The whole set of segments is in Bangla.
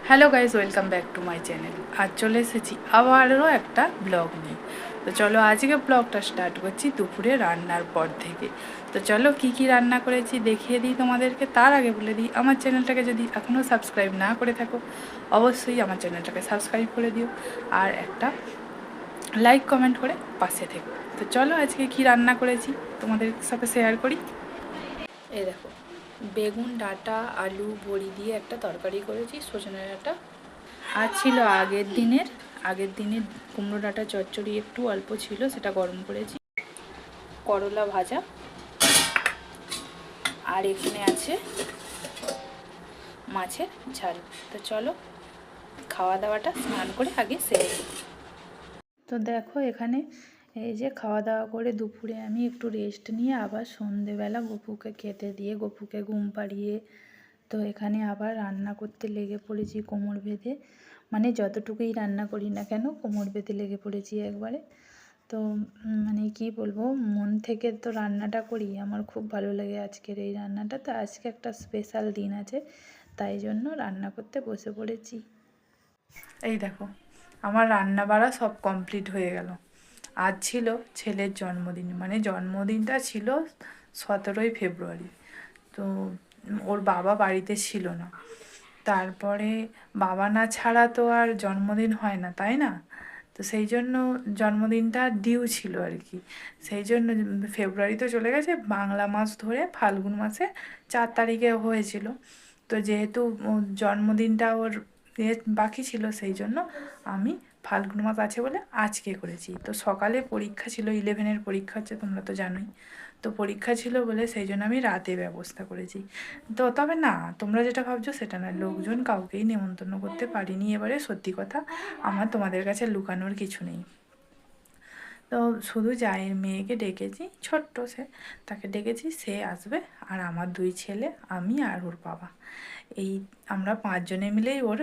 Hello guys, welcome back to my channel. আজ চলে এসেছি আবারও একটা ব্লগ নিয়ে। তো চলো আজকে ব্লগটা স্টার্ট করছি দুপুরে রান্নার পর থেকে। তো চলো কি কি রান্না করেছি দেখিয়ে দিই তোমাদেরকে। তার আগে বলে দিই, আমার চ্যানেলটাকে যদি এখনও সাবস্ক্রাইব না করে থাকো অবশ্যই আমার চ্যানেলটাকে সাবস্ক্রাইব করে দিও আর একটা লাইক কমেন্ট করে পাশে থেকো। তো চলো আজকে কি রান্না করেছি তোমাদের সাথে শেয়ার করি। এই দেখো, বেগুন ডাঁটা আলু বড়ি দিয়ে একটা তরকারি করেছি, সজনে ডাঁটা। আর ছিল আগের দিনের কুমড়ো ডাঁটা চচ্চড়ি, একটু অল্প ছিল, সেটা গরম করেছি। করলা ভাজা। আর এখানে আছে মাছের ঝাল। তো চলো খাওয়া দাওয়াটা স্নান করে আগে সেরে নিই। তো দেখো এখানে এই যে খাওয়া দাওয়া করে দুপুরে আমি একটু রেস্ট নিয়ে আবার সন্ধেবেলা গপুকে খেতে দিয়ে গপুকে ঘুম পাড়িয়ে তো এখানে আবার রান্না করতে লেগে পড়েছি কোমর বেঁধে। মানে যতটুকুই রান্না করি না কেন কোমর বেঁধে লেগে পড়েছি একবারে। তো মানে কি বলবো, মন থেকে তো রান্নাটা করি, আমার খুব ভালো লাগে আজকের এই রান্নাটা। তো আজকে একটা স্পেশাল দিন আছে, তাই জন্য রান্না করতে বসে পড়েছি। এই দেখো, আমার রান্না বাড়া সব কমপ্লিট হয়ে গেল। আজ ছিল ছেলের জন্মদিন, মানে জন্মদিনটা ছিল 17ই ফেব্রুয়ারি। তো ওর বাবা বাড়িতে ছিল না। তারপরে বাবা না ছাড়া তো আর জন্মদিন হয় না, তাই না? তো সেই জন্য জন্মদিনটা ডিউ ছিল আর কি। সেই জন্য ফেব্রুয়ারি তো চলে গেছে, বাংলা মাস ধরে ফাল্গুন মাসে 4 তারিখে হয়েছিল। তো যেহেতু জন্মদিনটা ওর বাকি ছিল, সেই জন্য আমি ফাল্গুন মাস আছে বলে আজকে করেছি। তো সকালে পরীক্ষা ছিল, 11-এর পরীক্ষা হচ্ছে, তোমরা তো জানোই। তো পরীক্ষা ছিল বলে সেই জন্য আমি রাতে ব্যবস্থা করেছি। তো তবে না, তোমরা যেটা ভাবছো সেটা না, লোকজন কাউকেই নেমন্তন্ন করতে পারিনি এবারে, সত্যি কথা। আমার তোমাদের কাছে লুকানোর কিছু নেই। তো শুধু জায়ের মেয়েকে ডেকেছি, ছোট্ট সে, তাকে ডেকেছি, সে আসবে। আর আমার 2 ছেলে, আমি আর ওর বাবা, এই আমরা 5 জনে মিলেই ওর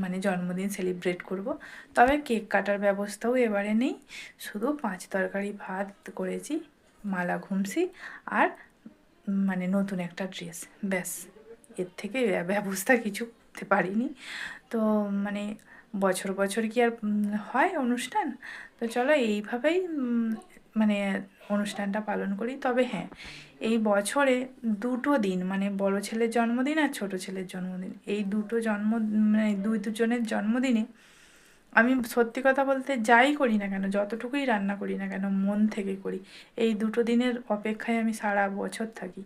মানে জন্মদিন সেলিব্রেট করব। তবে কেক কাটার ব্যবস্থাও এবারে নেই, শুধু 5 তরকারি ভাত করেছি, মালা ঘুমসি আর মানে নতুন একটা ড্রেস, ব্যাস। এর থেকে ব্যবস্থা কিছু করতে পারিনি। তো মানে বছর বছর কি আর হয় অনুষ্ঠান? তো চলো এইভাবেই মানে অনুষ্ঠানটা পালন করি। তবে হ্যাঁ, এই বছরে দুটো দিন, মানে বড় ছেলের জন্মদিন আর ছোট ছেলের জন্মদিন, এই দুটো মানে দুজনের জন্মদিনে আমি সত্যি কথা বলতে যাই করি না কেন, যতটুকুই রান্না করি না কেন, মন থেকে করি। এই দুটো দিনের অপেক্ষায় আমি সারা বছর থাকি,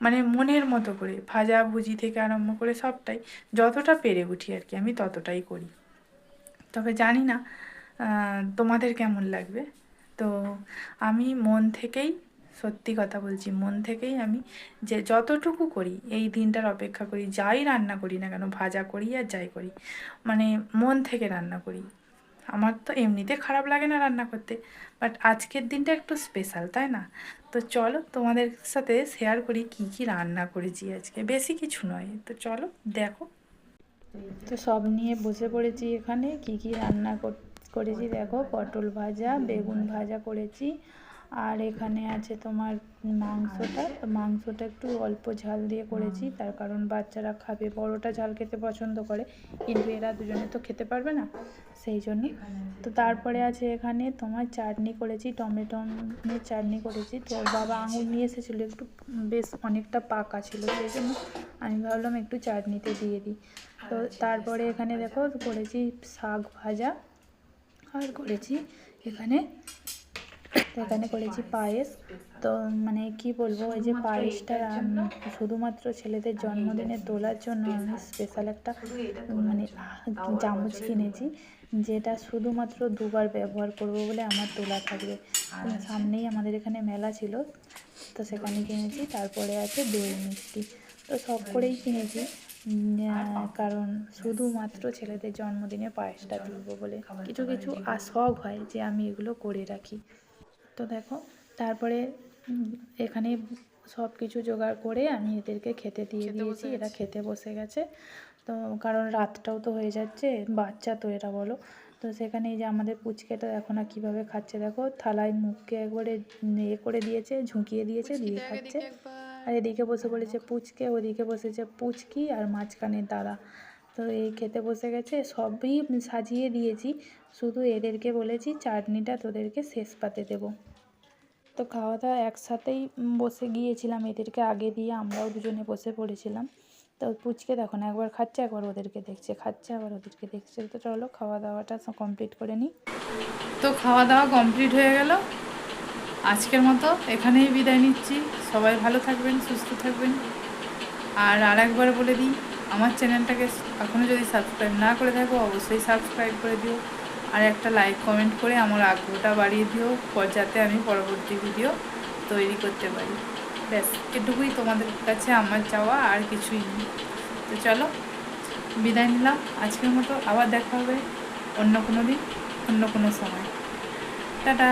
মানে মনের মতো করে ভাজাভুজি থেকে আরম্ভ করে সবটাই, যতটা পেরে উঠি আর কি, আমি ততটাই করি। তবে জানি না তোমাদের কেমন লাগবে। তো আমি মন থেকেই, সত্যি কথা বলছি, মন থেকেই আমি যে যতটুকু করি এই দিনটার অপেক্ষা করি, যাই রান্না করি না কেন, ভাজা করি আর যাই করি, মানে মন থেকে রান্না করি। আমার তো এমনিতে খারাপ লাগে না রান্না করতে, বাট আজকের দিনটা একটু স্পেশাল, তাই না? তো চলো তোমাদের সাথে শেয়ার করি কি কি রান্না করেছি আজকে, বেশি কিছু নয়, তো চলো দেখো। তো সব নিয়ে বসে পড়েছি এখানে, কি কি রান্না করেছি দেখো। পটল ভাজা, বেগুন ভাজা করেছি। আর এখানে আছে তোমার মাংসটা। তো মাংসটা একটু অল্প ঝাল দিয়ে করেছি, তার কারণ বাচ্চারা খাবে, বড়টা ঝাল খেতে পছন্দ করে, কিন্তু এরা দুজনে তো খেতে পারবে না, সেই জন্য। তো তারপরে আছে এখানে তোমার চাটনি করেছি, টমেটোমের চাটনি করেছি। তো ওর বাবা আঙুর নিয়ে এসেছিলো, একটু বেশ অনেকটা পাকা ছিল, সেই জন্য আমি ভাবলাম একটু চাটনিতে দিয়ে দিই। তো তারপরে এখানে দেখো করেছি শাক ভাজা, আর করেছি এখানে করেছি পায়েস। তো মানে কি বলবো, ওই যে পায়েসটা শুধুমাত্র ছেলেদের জন্মদিনে তোলার জন্য আমি স্পেশাল একটা মানে চামচ কিনেছি, যেটা শুধুমাত্র 2বার ব্যবহার করব বলে আমার তোলা থাকবে। সামনেই আমাদের এখানে মেলা ছিল, তো সেখানে কিনেছি। তারপরে আছে দই মিষ্টি, তো সব করেই কিনেছি, কারণ শুধুমাত্র ছেলেদের জন্মদিনে পায়েসটা তুলব বলে। কিছু কিছু শখ হয় যে আমি এগুলো করে রাখি। তো দেখো তারপরে এখানে সব কিছু জোগাড় করে আমি এদেরকে খেতে দিয়ে দিয়েছি, এরা খেতে বসে গেছে। তো কারণ রাতটাও তো হয়ে যাচ্ছে, বাচ্চা তো এরা বলো। তো সেখানে এই যে আমাদের পুচকেটা দেখো না কীভাবে খাচ্ছে, দেখো থালায় মুখকে একবারে করে দিয়েছে, ঝুঁকিয়ে দিয়েছে, দিয়ে খাচ্ছে। আর এদিকে বসে পড়েছে পুচকে, ওদিকে বসেছে পুচকি আর মাঝখানে দাদা। তো এই খেতে বসে গেছে, সবই সাজিয়ে দিয়েছি, শুধু এদেরকে বলেছি চাটনিটা তোদেরকে শেষ পাতে দেবো। তো খাওয়া দাওয়া একসাথেই বসে গিয়েছিলাম, এদেরকে আগে দিয়ে আমরাও দুজনে বসে পড়েছিলাম। তো পুচকে দেখো না, একবার খাচ্ছে একবার ওদেরকে দেখছে, খাচ্ছে আবার ওদেরকে দেখছে। তো চলো খাওয়া দাওয়াটা কমপ্লিট করে নিই। তো খাওয়া দাওয়া কমপ্লিট হয়ে গেল, আজকের মতো এখানেই বিদায় নিচ্ছি। সবাই ভালো থাকবেন, সুস্থ থাকবেন। আর আরেকবার বলে দিই, আমার চ্যানেলটাকে এখনও যদি সাবস্ক্রাইব না করে থাকো অবশ্যই সাবস্ক্রাইব করে দিও, আর একটা লাইক কমেন্ট করে আমার আগ্রহটা বাড়িয়ে দিও, যাতে আমি পরবর্তী ভিডিও তৈরি করতে পারি। ব্যাস এটুকুই তোমাদের কাছে আমার চাওয়া, আর কিছুই নেই। তো চলো বিদায় নিলাম আজকের মতো, আবার দেখা হবে অন্য কোনো দিন, অন্য কোনো সময়। টাটা।